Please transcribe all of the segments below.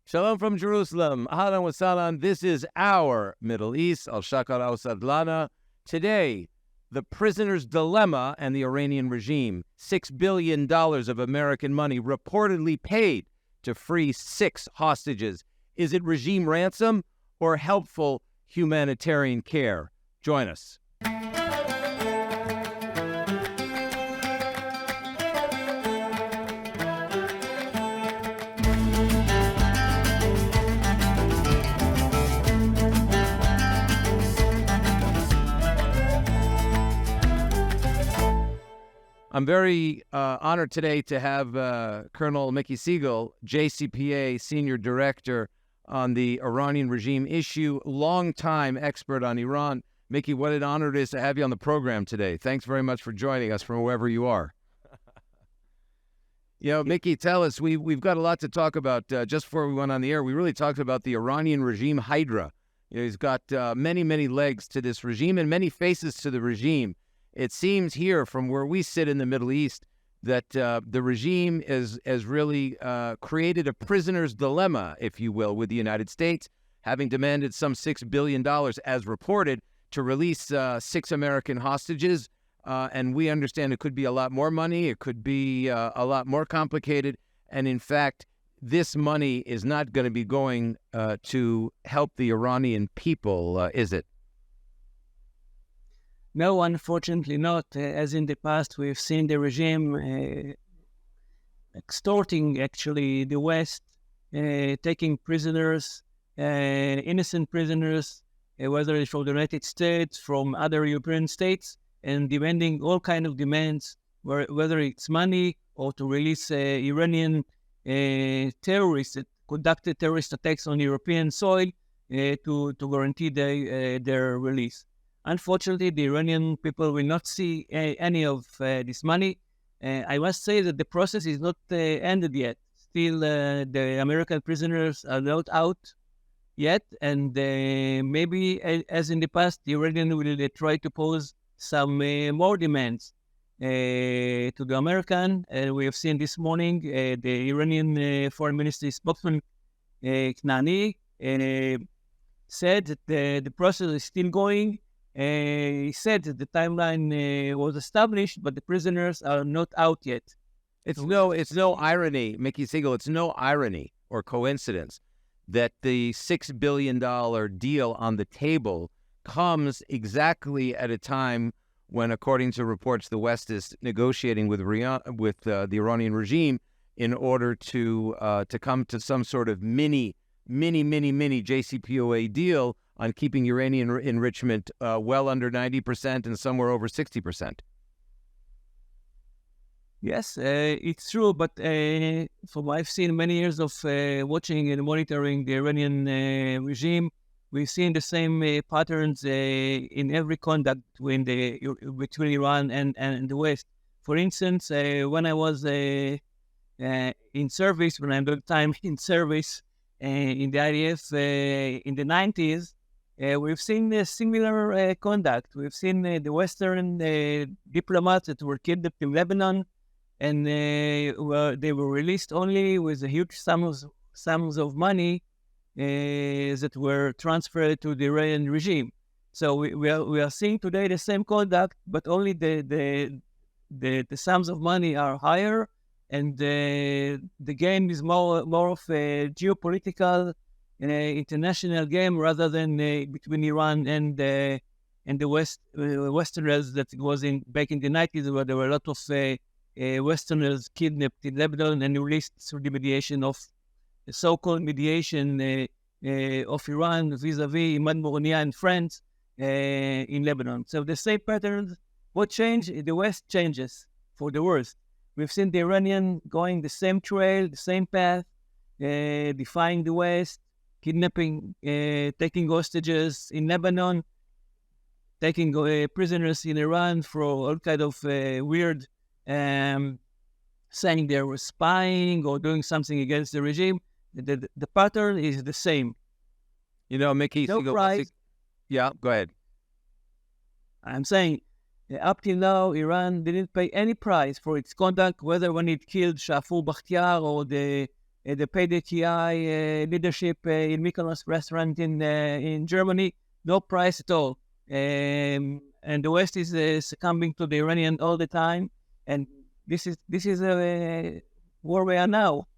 Shalom from Jerusalem. Ahlan wa sahlan. This is our Middle East. Al-Shakar al-Sadlana. Today, the prisoner's dilemma and the Iranian regime. $6 billion of American money reportedly paid to free 6 hostages. Is it regime ransom or helpful humanitarian care? Join us. I'm very honored today to have Colonel Mickey Segall, JCPA Senior Director on the Iranian regime issue, longtime expert on Iran. Mickey, what an honor it is to have you on the program today. Thanks very much for joining us from wherever you are. Mickey, tell us, we've got a lot to talk about. Just before we went on the air, we really talked about the Iranian regime Hydra. He's got many, many legs to this regime and many faces to the regime. It seems here from where we sit in the Middle East that the regime has really created a prisoner's dilemma, if you will, with the United States, having demanded some $6 billion, as reported, to release 6 American hostages. And we understand it could be a lot more money. It could be a lot more complicated. And in fact, this money is not going to be going to help the Iranian people, is it? No, unfortunately not. As in the past, we've seen the regime extorting, actually, the West, taking prisoners, innocent prisoners, whether it's from the United States, from other European states, and demanding all kinds of demands, whether it's money or to release Iranian terrorists that conducted terrorist attacks on European soil to guarantee their release. Unfortunately, the Iranian people will not see any of this money. I must say that the process is not ended yet. Still, the American prisoners are not out yet, and maybe, as in the past, the Iranian will try to pose some more demands to the American. We have seen this morning the Iranian Foreign Ministry spokesman, Knani, said that the process is still going. He said that the timeline was established, but the prisoners are not out yet. It's no irony, Mickey Segall, it's no irony or coincidence that the $6 billion deal on the table comes exactly at a time when, according to reports, the West is negotiating with the Iranian regime in order to come to some sort of mini JCPOA deal on keeping uranium enrichment well under 90% and somewhere over 60%. Yes, it's true, but from I've seen many years of watching and monitoring the Iranian regime, we've seen the same patterns in every conduct between Iran and the West. For instance, when I was in service, when I'm the time in service in the IDF in the 90s, we've seen similar conduct. We've seen the Western diplomats that were kidnapped in Lebanon, and they were released only with a huge sums of money that were transferred to the Iranian regime. So we are seeing today the same conduct, but only the sums of money are higher, and the game is more of a geopolitical international game rather than between Iran and the Westerners that was back in the 90s, where there were a lot of Westerners kidnapped in Lebanon and released through the mediation of the so-called mediation of Iran vis-a-vis Imad Mourounia and friends in Lebanon. So the same patterns. What changed? The West changes for the worst. We've seen the Iranian going the same trail, the same path, defying the West, kidnapping, taking hostages in Lebanon, taking prisoners in Iran for all kind of weird, saying they were spying or doing something against the regime. The pattern is the same. Mickey, no price. Yeah, go ahead. I'm saying, up till now, Iran didn't pay any price for its conduct, whether when it killed Shafur Bakhtiar or the the PDTI leadership in Mykonos restaurant in Germany, no price at all. And the West is succumbing to the Iranian all the time. And this is where we are now.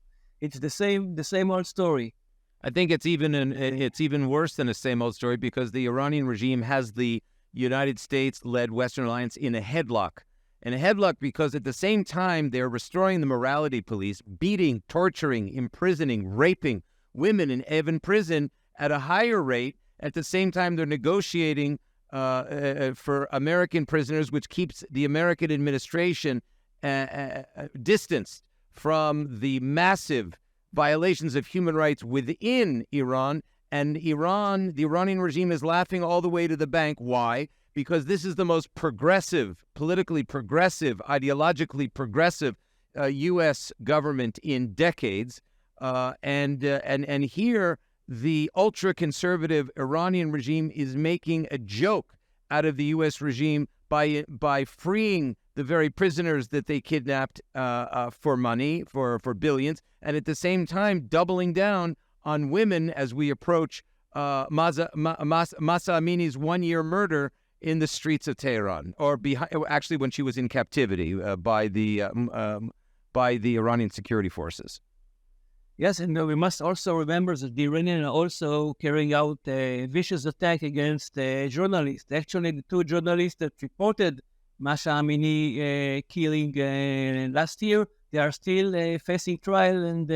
It's the same old story. I think it's even worse than the same old story, because the Iranian regime has the United States-led Western alliance in a headlock. In a headlock because at the same time they're restoring the morality police, beating, torturing, imprisoning, raping women in prison at a higher rate. At the same time, they're negotiating for American prisoners, which keeps the American administration distanced from the massive violations of human rights within Iran. And the Iranian regime is laughing all the way to the bank. Why? Because this is the most progressive, politically progressive, ideologically progressive U.S. government in decades. And here, the ultra-conservative Iranian regime is making a joke out of the U.S. regime by freeing the very prisoners that they kidnapped for money, for billions, and at the same time doubling down on women as we approach Masa Amini's one-year murder in the streets of Tehran, or actually when she was in captivity by the Iranian security forces. Yes, and we must also remember that the Iranians are also carrying out a vicious attack against journalists. Actually, the two journalists that reported Masha Amini killing last year, they are still facing trial and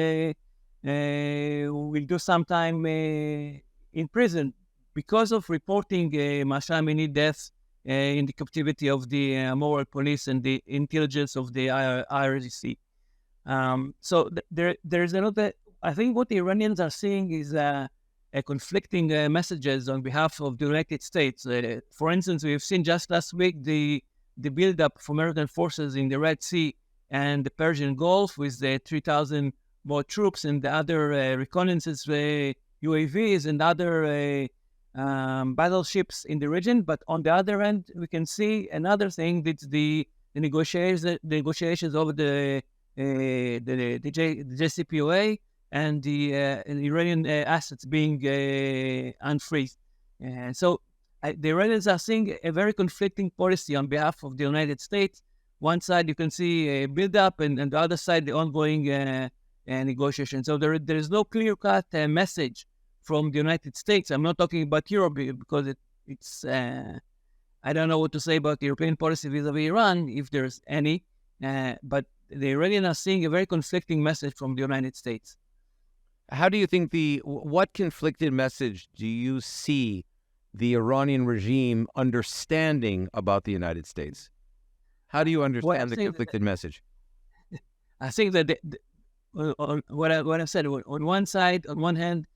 will do some time in prison because of reporting Masha Amini deaths in the captivity of the moral police and the intelligence of the IRGC. So there's another. I think what the Iranians are seeing is conflicting messages on behalf of the United States. For instance, we've seen just last week the build-up of American forces in the Red Sea and the Persian Gulf with the 3,000 more troops and the other reconnaissance UAVs and other battleships in the region. But on the other end, we can see another thing, that's the negotiations over the JCPOA and the Iranian assets being unfreezed. And so the Iranians are seeing a very conflicting policy on behalf of the United States. One side you can see a build-up, and on the other side the ongoing negotiations. So there is no clear-cut message from the United States. I'm not talking about Europe because it's I don't know what to say about the European policy vis-a-vis Iran, if there's any, but the Iranians are seeing a very conflicting message from the United States. How do you think what conflicted message do you see the Iranian regime understanding about the United States? How do you understand the conflicted message? I think that what I said, on one side, on one hand,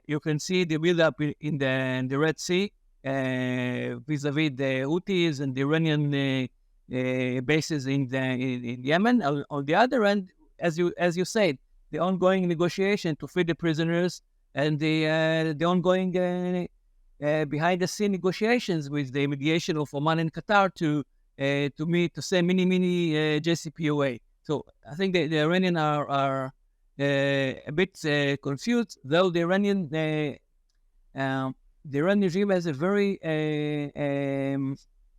you can see the build-up in the Red Sea vis-a-vis the Houthis and the Iranian bases in Yemen. On the other end, as you said, the ongoing negotiation to free the prisoners and the ongoing behind-the-scene negotiations with the mediation of Oman and Qatar to say mini JCPOA. So I think the Iranians are a bit confused, though the Iranian regime has a very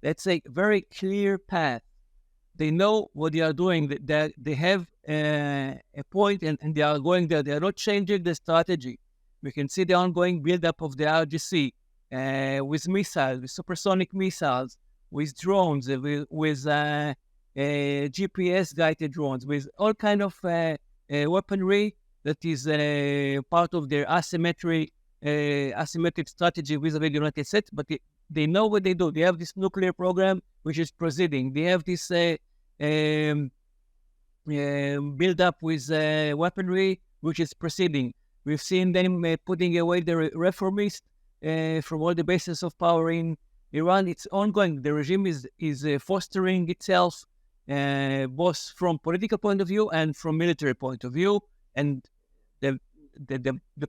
let's say very clear path. They know what they are doing. That they have a point, and they are going there. They are not changing the strategy. We can see the ongoing build-up of the RGC with missiles, with supersonic missiles, with drones, with GPS-guided drones, with all kind of weaponry that is part of their asymmetric strategy vis-a-vis the United States. But they know what they do. They have this nuclear program which is proceeding. They have this build-up with weaponry which is proceeding. We've seen them putting away the reformists from all the bases of power in Iran. It's ongoing. The regime is fostering itself both from political point of view and from military point of view. And the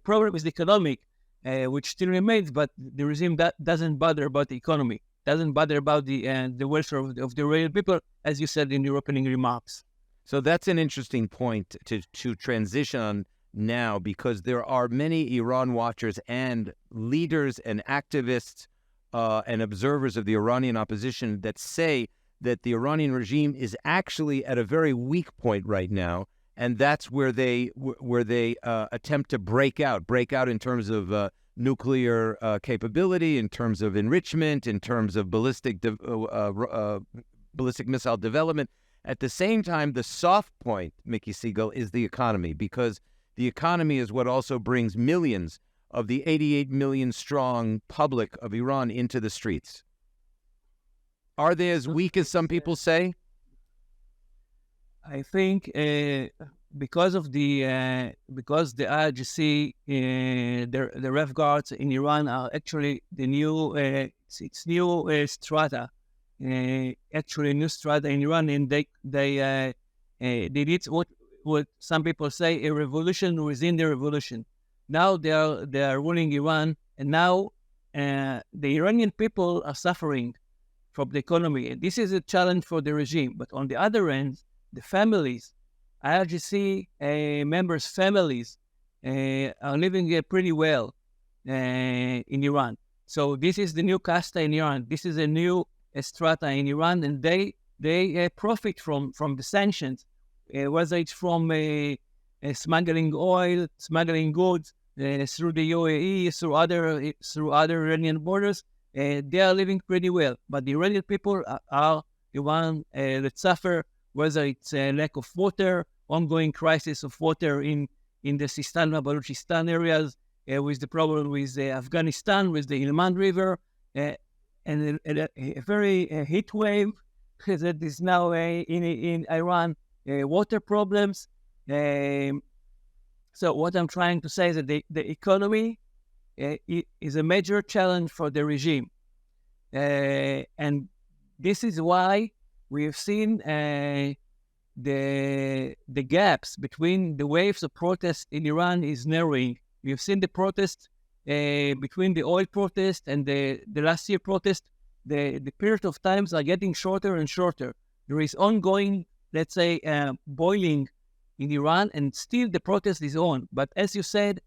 problem is economic, which still remains, but the regime doesn't bother about the economy, doesn't bother about the welfare of the Iranian people, as you said in your opening remarks. So that's an interesting point to transition on now, because there are many Iran watchers and leaders and activists and observers of the Iranian opposition that say that the Iranian regime is actually at a very weak point right now, and that's where they attempt to break out in terms of nuclear capability, in terms of enrichment, in terms of ballistic missile development. At the same time, the soft point, Mickey Segall, is the economy, because the economy is what also brings millions of the 88 million strong public of Iran into the streets. Are they as weak as some people say? I think because the IRGC, the Ref Guards in Iran are actually the new strata, actually new strata in Iran, and they did what some people say a revolution within the revolution. Now they are ruling Iran, and now the Iranian people are suffering from the economy, and this is a challenge for the regime. But on the other end, the families, IRGC members' families are living pretty well in Iran. So this is the new casta in Iran. This is a new strata in Iran, and they profit from the sanctions, whether it's from smuggling oil, smuggling goods through the UAE, through other Iranian borders. They are living pretty well. But the Iranian people are the one that suffer, whether it's lack of water, ongoing crisis of water in the Sistan and Balochistan areas, with the problem with Afghanistan, with the Ilman River, and a very heat wave that is now in Iran, water problems. So what I'm trying to say is that the economy is a major challenge for the regime. And this is why we have seen the gaps between the waves of protest in Iran is narrowing. We have seen the protest between the oil protest and the last year protest. The period of times are getting shorter and shorter. There is ongoing, let's say, boiling in Iran, and still the protest is on. But as you said,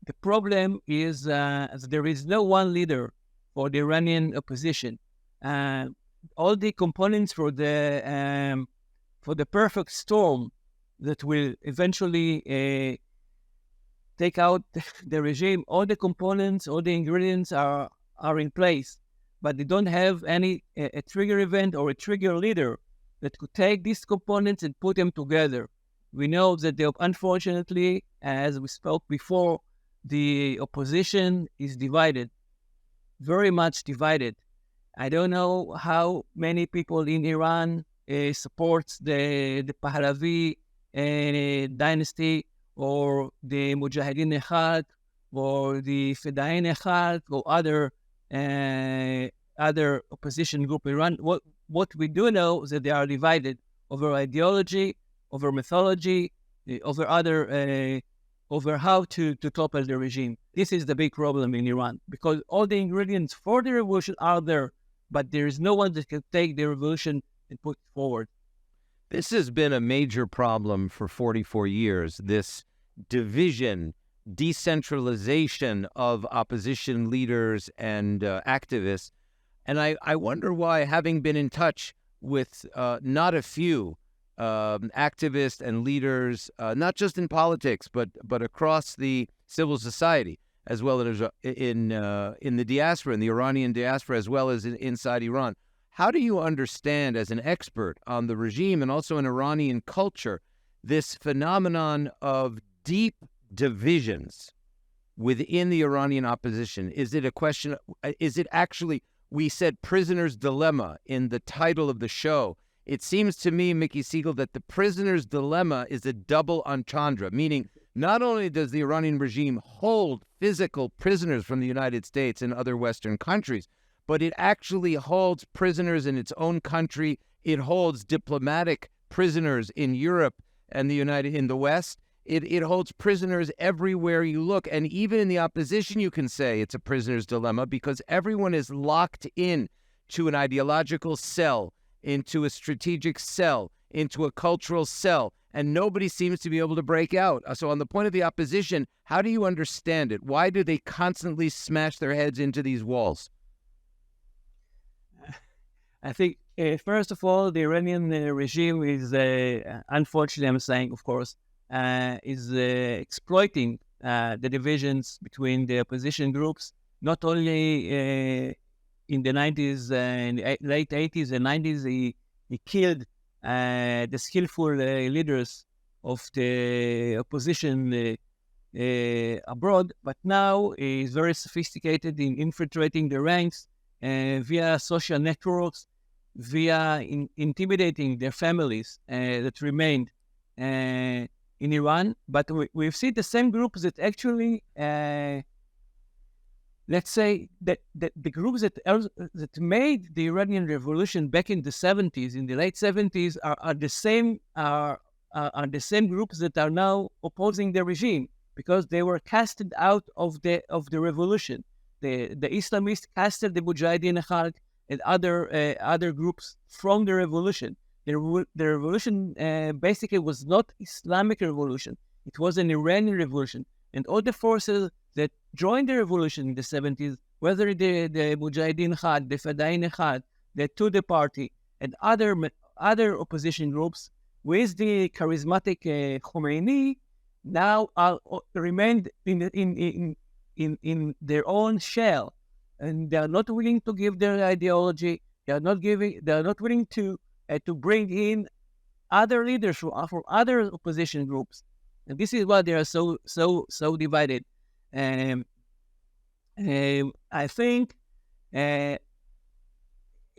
the problem is there is no one leader for the Iranian opposition. All the components for the perfect storm that will eventually take out the regime, all the components, all the ingredients are in place, but they don't have any a trigger event or a trigger leader that could take these components and put them together. We know that unfortunately, as we spoke before, the opposition is divided, very much divided. I don't know how many people in Iran supports the Pahlavi dynasty, or the Mujahideen Echad, or the Fedain Echad, or other opposition group in Iran. What we do know is that they are divided over ideology, over mythology, over how to topple the regime. This is the big problem in Iran, because all the ingredients for the revolution are there, but there is no one that can take the revolution and put it forward. This has been a major problem for 44 years, this division, decentralization of opposition leaders and activists. And I wonder why, having been in touch with not a few activists and leaders, not just in politics, but across the civil society, as well as in the diaspora, in the Iranian diaspora, as well as inside Iran. How do you understand, as an expert on the regime and also in Iranian culture, this phenomenon of deep divisions within the Iranian opposition? Is it a question, is it actually, we said prisoner's dilemma in the title of the show. It seems to me, Mickey Segall, that the prisoner's dilemma is a double entendre, meaning not only does the Iranian regime hold physical prisoners from the United States and other Western countries, but it actually holds prisoners in its own country. It holds diplomatic prisoners in Europe and in the West. It holds prisoners everywhere you look. And even in the opposition, you can say it's a prisoner's dilemma, because everyone is locked in to an ideological cell, into a strategic cell, into a cultural cell. and nobody seems to be able to break out. So on the point of the opposition, how do you understand it? Why do they constantly smash their heads into these walls? I think, first of all, the Iranian regime is, unfortunately, I'm saying, of course, is exploiting the divisions between the opposition groups, not only in the 90s, in the late 80s and 90s, he killed the skillful leaders of the opposition abroad, but now he's very sophisticated in infiltrating the ranks via social networks, via intimidating their families that remained in Iran. But we've seen the same groups that actually, let's say, that the groups that made the Iranian Revolution back in the 70s, in the late 70s, are the same groups that are now opposing the regime, because they were casted out of the revolution. The Islamists casted the Mujahideen Khalq and other groups from the revolution. The revolution basically was not Islamic revolution; it was an Iranian revolution, and all the forces that joined the revolution in the 70s, whether the Mujahideen Khalq, the Fadain Khalq, the Tudeh Party, and other opposition groups, with the charismatic Khomeini, now remained in their own shell, and they are not willing to give their ideology. They are not willing to bring in other leaders from other opposition groups, and this is why they are so divided. I think, in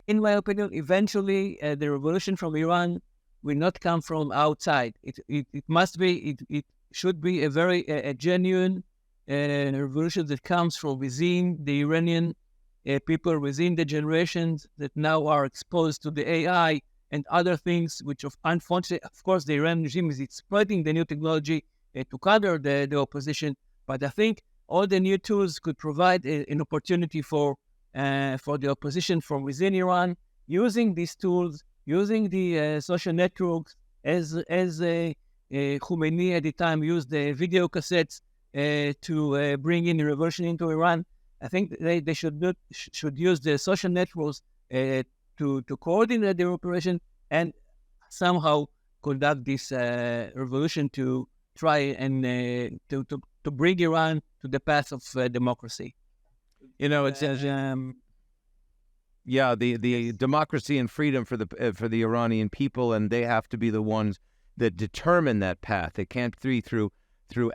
my opinion, eventually the revolution from Iran will not come from outside. It should be a very genuine revolution that comes from within the Iranian people, within the generations that now are exposed to the AI and other things, which unfortunately, of course, the Iranian regime is exploiting the new technology to counter the opposition. But I think all the new tools could provide an opportunity for the opposition from within Iran, using these tools, using the social networks, as Khomeini at the time used the video cassettes to bring in the revolution into Iran. I think they should use the social networks to coordinate their operation and somehow conduct this revolution to try and to bring Iran to the path of democracy. You know, it says, the democracy and freedom for the Iranian people, and they have to be the ones that determine that path. It can't be through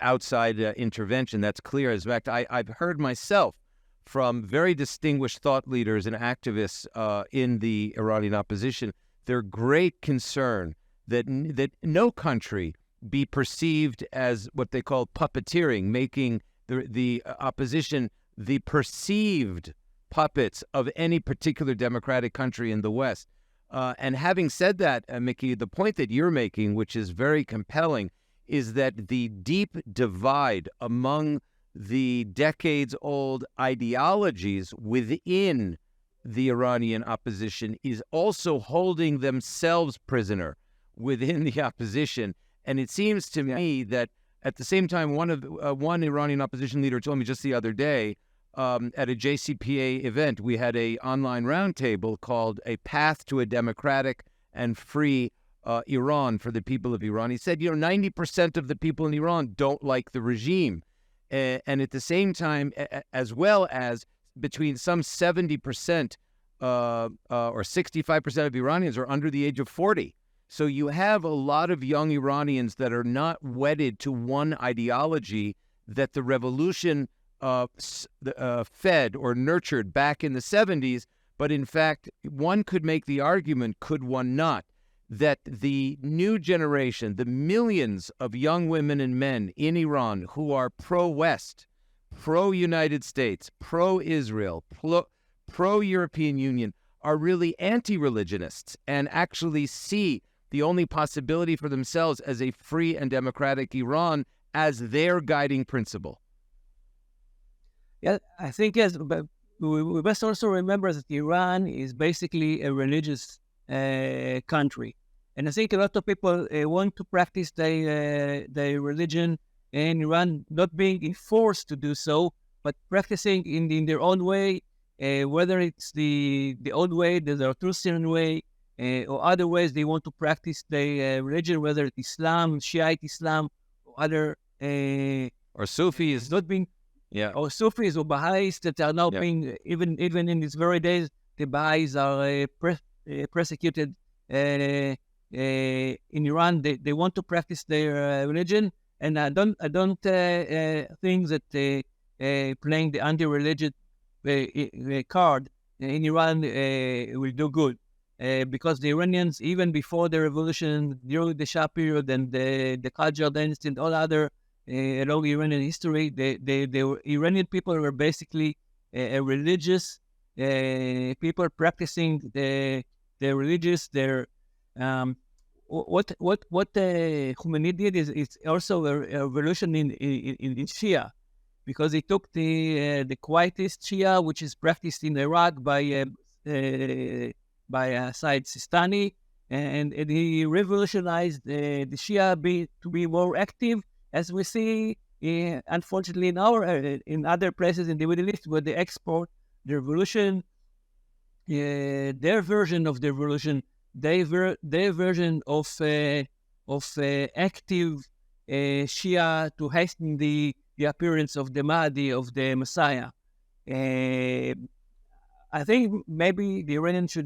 outside intervention. That's clear. As a fact, I've heard myself from very distinguished thought leaders and activists in the Iranian opposition their great concern that no country be perceived as what they call puppeteering, making the opposition the perceived puppets of any particular democratic country in the West. And having said that, Mickey, the point that you're making, which is very compelling, is that the deep divide among the decades-old ideologies within the Iranian opposition is also holding themselves prisoner within the opposition. And it seems to me that at the same time, one Iranian opposition leader told me just the other day at a JCPA event, we had a online roundtable called "A Path to a Democratic and Free Iran for the People of Iran." He said, 90% of the people in Iran don't like the regime. And at the same time, as well as between some 70% or 65% of Iranians are under the age of 40. So you have a lot of young Iranians that are not wedded to one ideology that the revolution fed or nurtured back in the 70s. But in fact, one could make the argument, could one not, that the new generation, the millions of young women and men in Iran who are pro-West, pro-United States, pro-Israel, pro-European Union, are really anti-religionists and actually see the only possibility for themselves as a free and democratic Iran as their guiding principle. Yeah, I think, yes, but we must also remember that Iran is basically a religious country. And I think a lot of people want to practice their religion in Iran, not being enforced to do so, but practicing in their own way, whether it's the old way, the Zarathustrian way, or other ways they want to practice their religion, whether it's Islam, Shiite Islam, or other or Sufis, not being or Sufis or Baha'is that are now being even in these very days. The Baha'is are persecuted in Iran. They want to practice their religion, and I don't think that playing the anti-religion card in Iran will do good, because the Iranians, even before the revolution, during the Shah period and the Qajar dynasty and all other along Iranian history, the Iranian people were basically a religious people practicing the religious what Khomeini did is also a revolution in Shia, because he took the quietist Shia, which is practiced in Iraq by Said Sistani, and he revolutionized the Shia to be more active, as we see unfortunately in other places in the Middle East, where they export the revolution, their version of the revolution, their version of active Shia to hasten the appearance of the Mahdi, of the Messiah. I think maybe the Iranians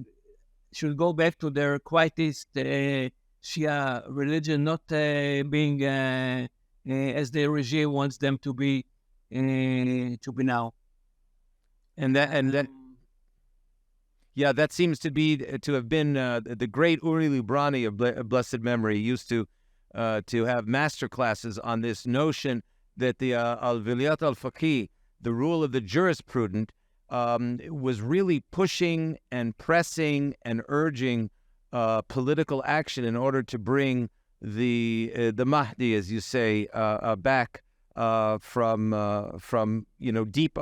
should go back to their quietist Shia religion, not being as the regime wants them to be now. That seems to have been the great Uri Lubrani of blessed memory used to have master classes on this notion that the al-Vilayat al-Faqih, the rule of the jurisprudent, was really pushing and pressing and urging political action in order to bring the Mahdi, as you say, back from deep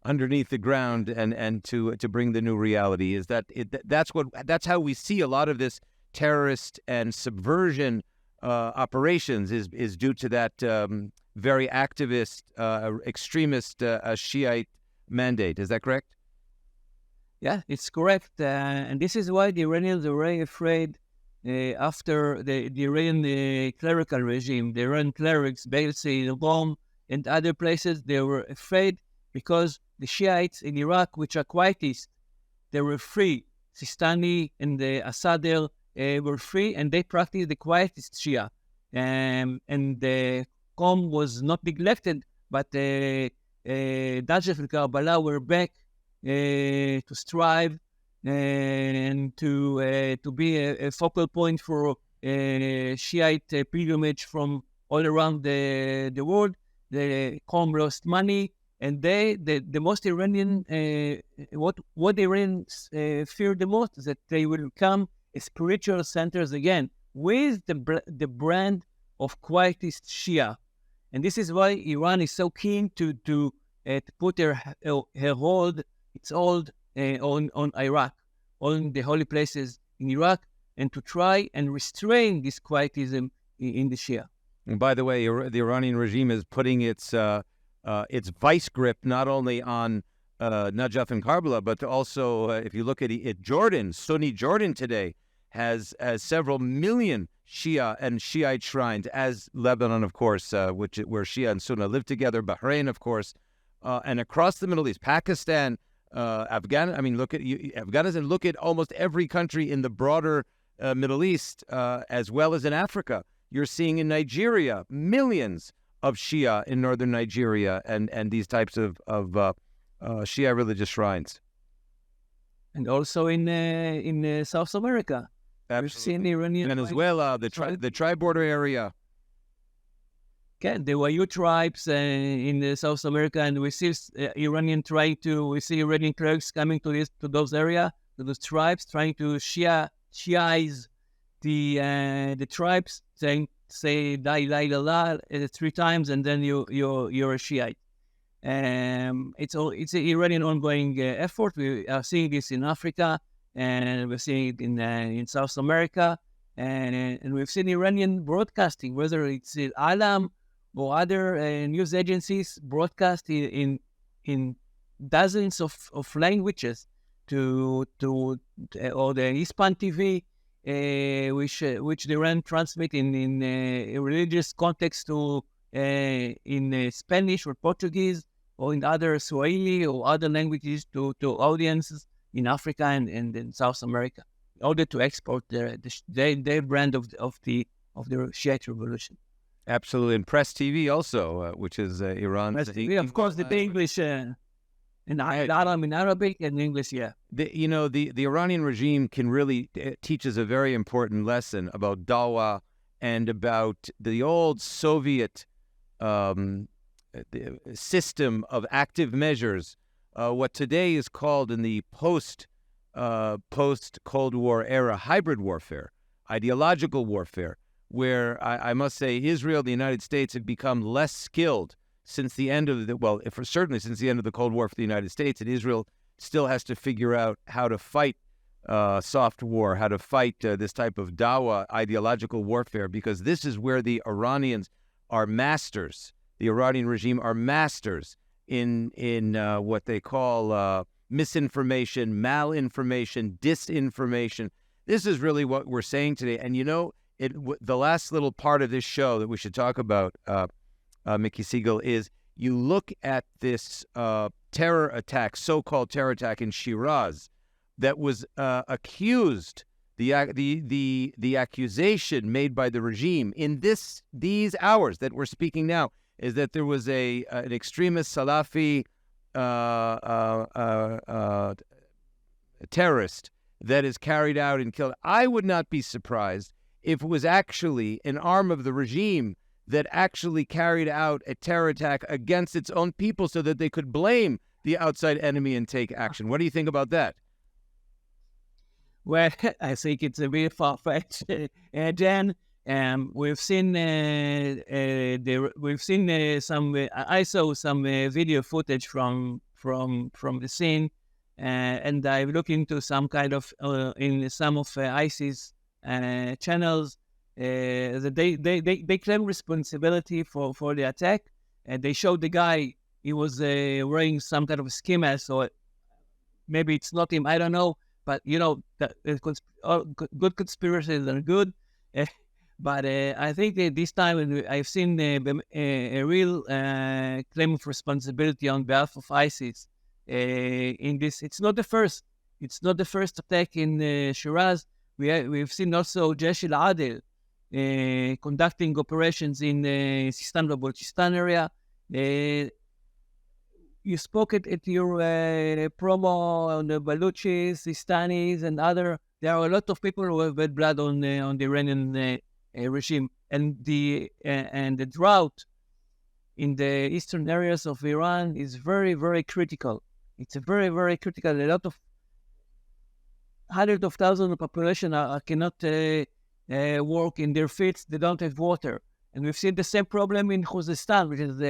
underneath the ground and to bring the new reality. That's how we see a lot of this terrorist and subversion operations is due to that very activist, extremist Shiite mandate. Is that correct? Yeah, it's correct. And this is why the Iranians are very afraid after the Iranian clerical regime, the Iranian clerics, basically in Rome and other places, they were afraid because the Shiites in Iraq, which are quietist, they were free. Sistani and the Assadr were free, and they practiced the quietist Shia. And the Qom was not neglected, but Najaf and Karbala were back to strive and to be a focal point for Shiite pilgrimage from all around the world. The Qom lost money, and the most Iranian, what the Iranians fear the most is that they will become spiritual centers again with the brand of quietist Shia. And this is why Iran is so keen to put her hold, its hold on Iraq, on the holy places in Iraq, and to try and restrain this quietism in the Shia. And by the way, the Iranian regime is putting its vice grip not only on Najaf and Karbala, but also if you look at Jordan, Sunni Jordan today has several million Shia and Shiite shrines, as Lebanon, of course, where Shia and Sunni live together, Bahrain, of course, and across the Middle East, Pakistan, Afghanistan. Look at Afghanistan. Look at almost every country in the broader Middle East, as well as in Africa. You're seeing in Nigeria millions of Shia in northern Nigeria, and these types of Shia religious shrines, and also in South America. We've seen Iranian Venezuela, the tri-border area. Okay, there were tribes in South America, and we see Iranian clerics coming to those areas, to those tribes, trying to Shiaize the tribes, saying say La ilaha illallah 3 times, and then you're a Shiite. It's an Iranian ongoing effort. We are seeing this in Africa, and we're seeing it in South America. And we've seen Iranian broadcasting, whether it's Alam or other news agencies, broadcast in dozens of languages to or the Hispan TV, which Iran transmit in a religious context to in Spanish or Portuguese or in other Swahili or other languages to audiences in Africa and in South America, in order to export their brand of the Shiite revolution. Absolutely, and Press TV also, which is Iran's. Of course, the English in Arabic and English. Yeah, the Iranian regime can really teaches a very important lesson about dawah and about the old Soviet the system of active measures, what today is called in the post-Cold War era hybrid warfare, ideological warfare, where I must say Israel, the United States have become less skilled since the end of certainly since the end of the Cold War for the United States, and Israel still has to figure out how to fight soft war, how to fight this type of dawah ideological warfare, because this is where the Iranians are masters. The Iranian regime are masters in what they call misinformation, malinformation, disinformation. This is really what we're saying today. And the last little part of this show that we should talk about, Mickey Segall, is you look at this terror attack, so-called terror attack in Shiraz, that was accused. The accusation made by the regime in these hours that we're speaking now is that there was an extremist Salafi terrorist that is carried out and killed. I would not be surprised if it was actually an arm of the regime that actually carried out a terror attack against its own people so that they could blame the outside enemy and take action. What do you think about that? Well, I think it's a bit far-fetched, Dan. We've seen I saw some video footage from the scene, and I looked into some kind of in some of ISIS channels. They claim responsibility for the attack, and they showed the guy. He was wearing some kind of a ski mask, so maybe it's not him. I don't know, but good conspiracies are good. But I think this time I've seen a real claim of responsibility on behalf of ISIS. In this, it's not the first attack in Shiraz. We've seen also Jaish al-Adil conducting operations in Sistan and Balochistan area. You spoke at your promo on the Baluchis, Sistanis, and other. There are a lot of people who have had blood on the Iranian regime, and the drought in the eastern areas of Iran is very, very critical. It's a very, very critical. A lot of hundreds of thousands of population cannot work in their fields. They don't have water, and we've seen the same problem in Khuzestan, which is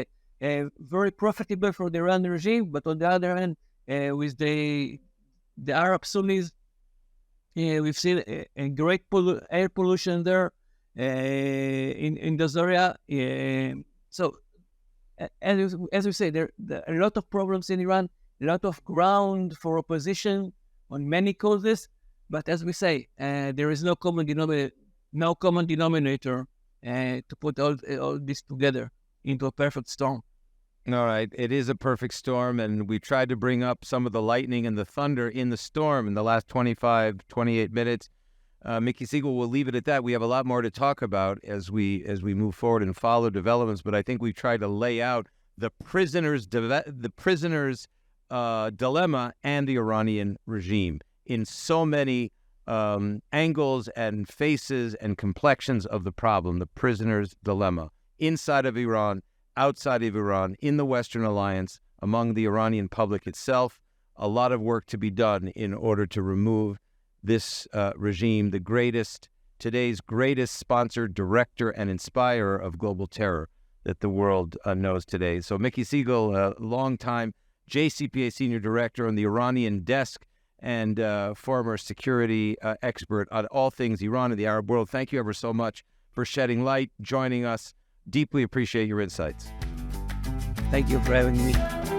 very profitable for the Iranian regime, but on the other hand, with the Arab Sunnis, we've seen a great air pollution there. In this area, so as we say, there are a lot of problems in Iran, a lot of ground for opposition on many causes. But as we say, there is no common denominator to put all this together into a perfect storm. All right, it is a perfect storm, and we tried to bring up some of the lightning and the thunder in the storm in the last 28 minutes. Mickey Segall, we'll leave it at that. We have a lot more to talk about as we move forward and follow developments, but I think we've tried to lay out the prisoner's dilemma and the Iranian regime in so many angles and faces and complexions of the problem, the prisoner's dilemma, inside of Iran, outside of Iran, in the Western Alliance, among the Iranian public itself. A lot of work to be done in order to remove this regime, today's greatest sponsor, director, and inspirer of global terror that the world knows today. So Mickey Segall, a long-time JCPA Senior Director on the Iranian desk and former security expert on all things Iran and the Arab world. Thank you ever so much for shedding light, joining us. Deeply appreciate your insights. Thank you for having me.